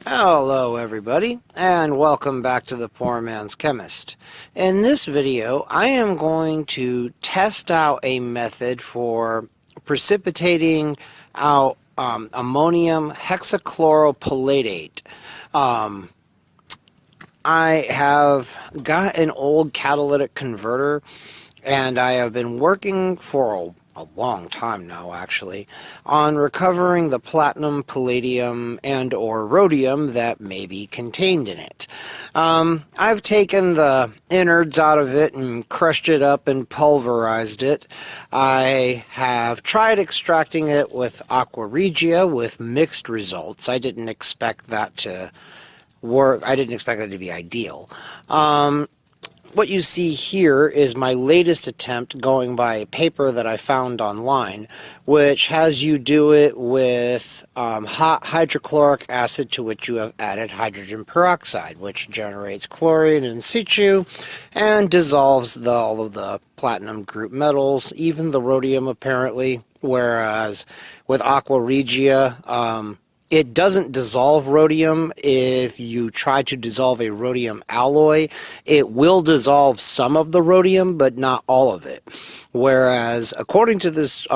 Hello everybody, and welcome back to the Poor Man's Chemist. In this video, I am going to test out a method for precipitating out ammonium hexachloropalladate. I have got an old catalytic converter, and I have been working for a long time now, actually, on recovering the platinum, palladium, and or rhodium that may be contained in it. I've taken the innards out of it and crushed it up and pulverized it. I have tried extracting it with aqua regia with mixed results. I didn't expect that to work. I didn't expect that to be ideal. What you see here is my latest attempt going by a paper that I found online, which has you do it with hot hydrochloric acid to which you have added hydrogen peroxide, which generates chlorine in situ and dissolves all of the platinum group metals, even the rhodium apparently, whereas with aqua regia, it doesn't dissolve rhodium. If you try to dissolve a rhodium alloy, it will dissolve some of the rhodium, but not all of it. Whereas, according to this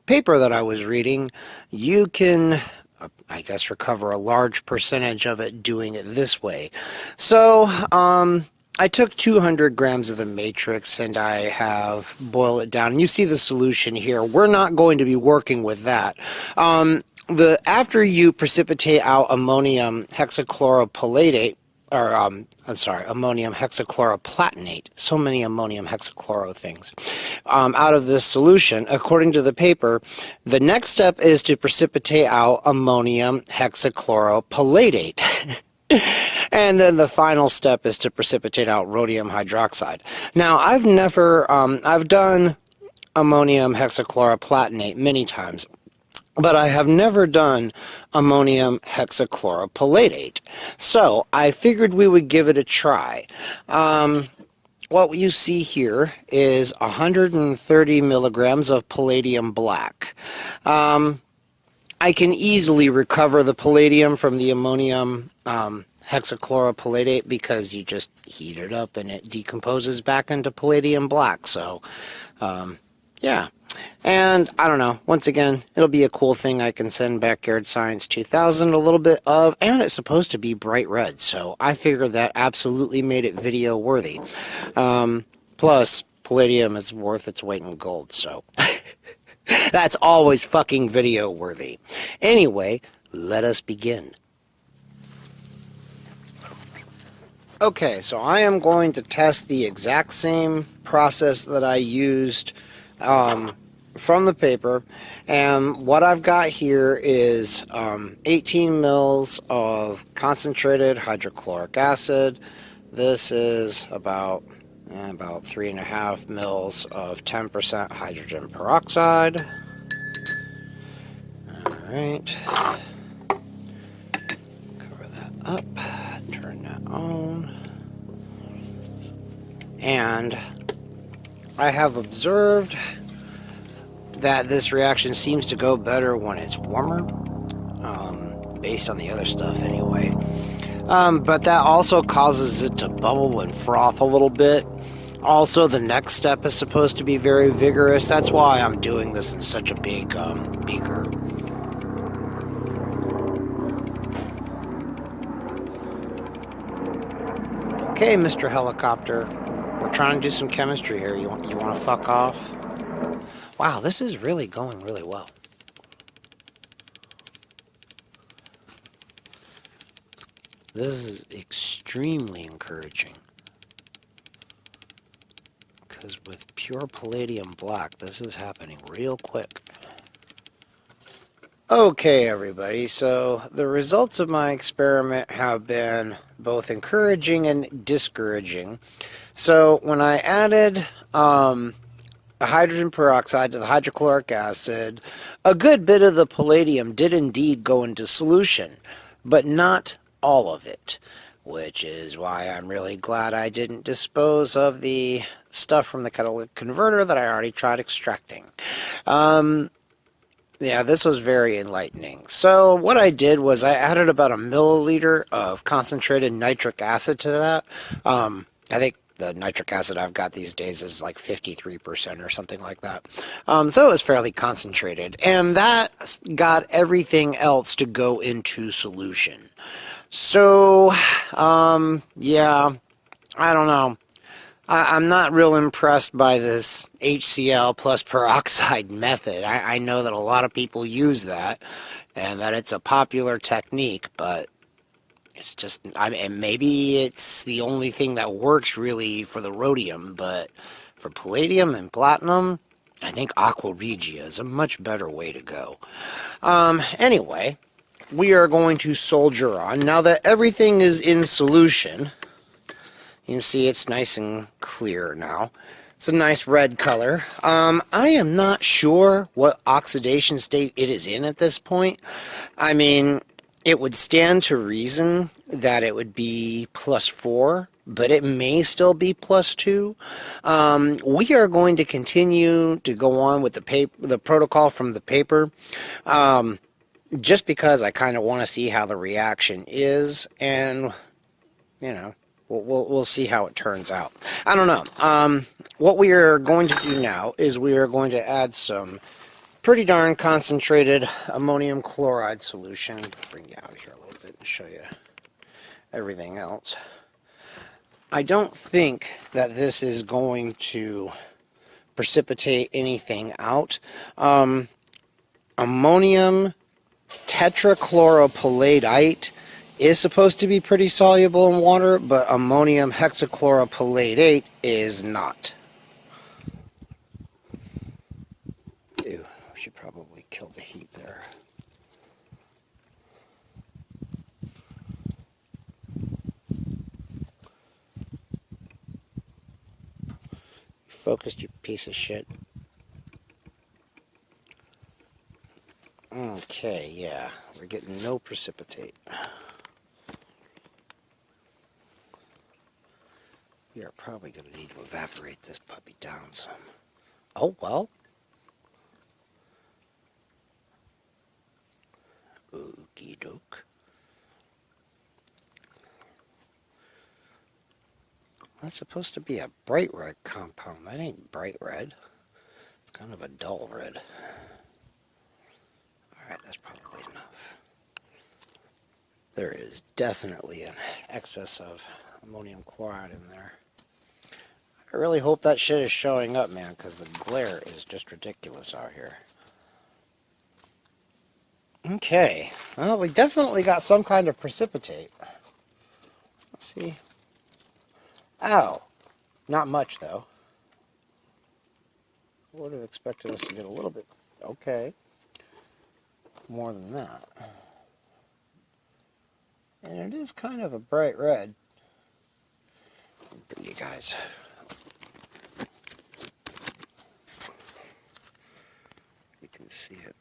paper that I was reading, you can, I guess, recover a large percentage of it doing it this way. So, I took 200 grams of the matrix and I have boiled it down. And you see the solution here. We're not going to be working with that. After you precipitate out ammonium hexachloropalladate, or ammonium hexachloroplatinate, so many ammonium hexachloro things, out of this solution, according to the paper, the next step is to precipitate out ammonium hexachloropalladate. And then the final step is to precipitate out rhodium hydroxide. Now, I've done ammonium hexachloroplatinate many times, but I have never done ammonium hexachloropalladate. So I figured we would give it a try. What you see here is 130 milligrams of palladium black. I can easily recover the palladium from the ammonium hexachloropalladate because you just heat it up and it decomposes back into palladium black. So, yeah. And I don't know, once again, it'll be a cool thing I can send Backyard Science 2000 a little bit of, and it's supposed to be bright red, so I figured that absolutely made it video worthy. Plus, palladium is worth its weight in gold, so that's always fucking video worthy. Anyway, let us begin. Okay, so I am going to test the exact same process that I used from the paper, and what I've got here is 18 mils of concentrated hydrochloric acid. This is about 3.5 mils of 10% hydrogen peroxide. Alright, cover that up, turn that on, and I have observed that this reaction seems to go better when it's warmer, based on the other stuff anyway. But that also causes it to bubble and froth a little bit. Also, the next step is supposed to be very vigorous. That's why I'm doing this in such a big beaker. Okay, Mr. Helicopter, we're trying to do some chemistry here. You want to fuck off? Wow, this is really going really well. This is extremely encouraging. Because with pure palladium black, this is happening real quick. Okay, everybody, so the results of my experiment have been both encouraging and discouraging. So when I added the hydrogen peroxide to the hydrochloric acid, a good bit of the palladium did indeed go into solution, but not all of it, which is why I'm really glad I didn't dispose of the stuff from the catalytic converter that I already tried extracting. Yeah, this was very enlightening. So what I did was I added about a milliliter of concentrated nitric acid to that. I think the nitric acid I've got these days is like 53% or something like that. So it was fairly concentrated. And that got everything else to go into solution. So, yeah, I don't know. I'm not real impressed by this HCl plus peroxide method. I know that a lot of people use that and that it's a popular technique, but it's just, I mean, maybe it's the only thing that works really for the rhodium, but for palladium and platinum, I think aqua regia is a much better way to go. Anyway, we are going to soldier on. Now that everything is in solution, you can see it's nice and clear now. It's a nice red color. I am not sure what oxidation state it is in at this point. I mean, it would stand to reason that it would be +4, but it may still be +2. We are going to continue to go on with the protocol from the paper, just because I kind of want to see how the reaction is, and, you know, we'll see how it turns out. I don't know. What we are going to do now is we are going to add some pretty darn concentrated ammonium chloride solution. Bring you out here a little bit and show you everything else. I don't think that this is going to precipitate anything out. Ammonium tetrachloropalladate is supposed to be pretty soluble in water, but ammonium hexachloropalladate is not. Ew, we should probably kill the heat there. Focused, you piece of shit. Okay, yeah, we're getting no precipitate. We are probably going to need to evaporate this puppy down some. Oh, well. Okie doke. That's supposed to be a bright red compound. That ain't bright red. It's kind of a dull red. Alright, that's probably enough. There is definitely an excess of ammonium chloride in there. I really hope that shit is showing up, man, because the glare is just ridiculous out here. Okay, well, we definitely got some kind of precipitate. Let's see. Ow! Not much, though. I would have expected us to get a little bit, okay, more than that. And it is kind of a bright red. Bring you guys. You can see it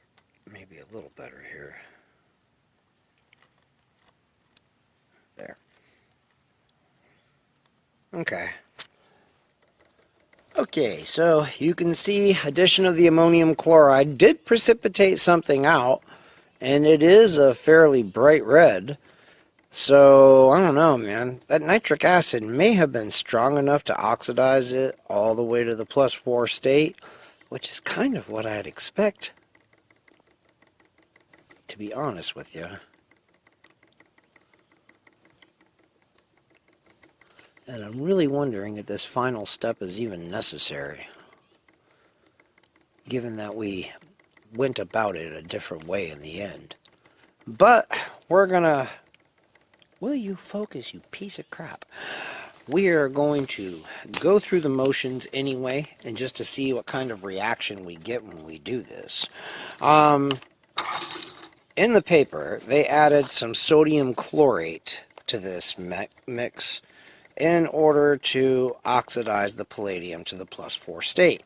maybe a little better here. There. Okay. Okay, so you can see addition of the ammonium chloride did precipitate something out, and it is a fairly bright red. So, I don't know, man. That nitric acid may have been strong enough to oxidize it all the way to the +4 state, which is kind of what I'd expect, to be honest with you. And I'm really wondering if this final step is even necessary, given that we went about it a different way in the end. But we're gonna... Will you focus, you piece of crap? We are going to go through the motions anyway, and just to see what kind of reaction we get when we do this. In the paper, they added some sodium chlorate to this mix in order to oxidize the palladium to the +4 state.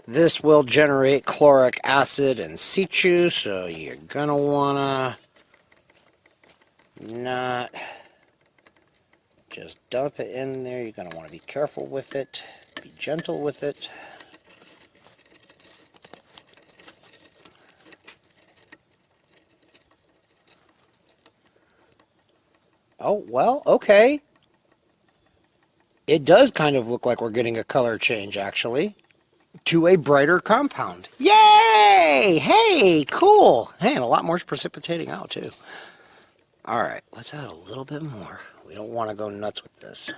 This will generate chloric acid in situ, so you're going to want to not just dump it in there. You're going to want to be careful with it, be gentle with it. Oh, well, okay. It does kind of look like we're getting a color change, actually, to a brighter compound. Yay! Hey, cool. Hey, and a lot more is precipitating out, too. All right, let's add a little bit more. We don't want to go nuts with this.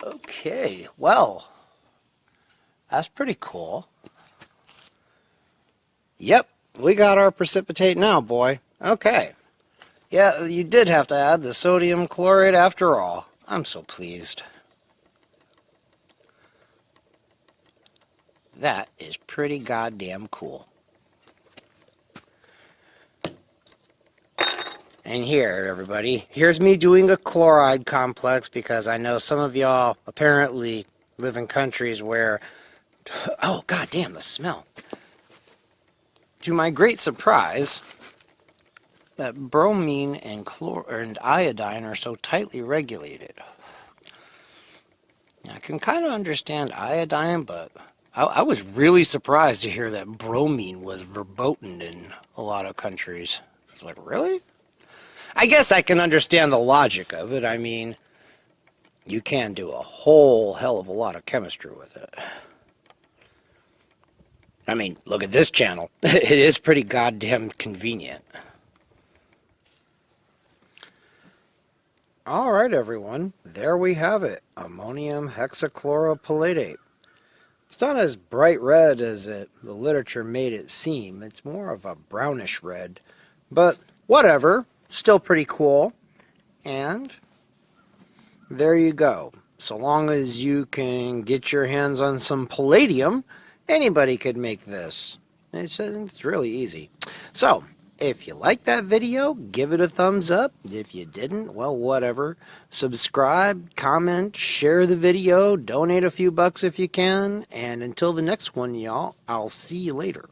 Okay, well, that's pretty cool. Yep, we got our precipitate now, boy. Okay. Yeah, you did have to add the sodium chlorate after all. I'm so pleased. That is pretty goddamn cool. And here, everybody, here's me doing a chloride complex because I know some of y'all apparently live in countries where... Oh, goddamn, the smell. To my great surprise, that bromine and iodine are so tightly regulated. I can kind of understand iodine, but I was really surprised to hear that bromine was verboten in a lot of countries. It's like, really? I guess I can understand the logic of it. I mean, you can do a whole hell of a lot of chemistry with it. I mean, look at this channel. It is pretty goddamn convenient. Alright, everyone. There we have it. Ammonium hexachloropalladate. It's not as bright red as the literature made it seem. It's more of a brownish red. But whatever. Still pretty cool. And there you go. So long as you can get your hands on some palladium, anybody could make this. It's really easy. So, if you liked that video, give it a thumbs up. If you didn't, well, whatever. Subscribe, comment, share the video, donate a few bucks if you can. And until the next one, y'all, I'll see you later.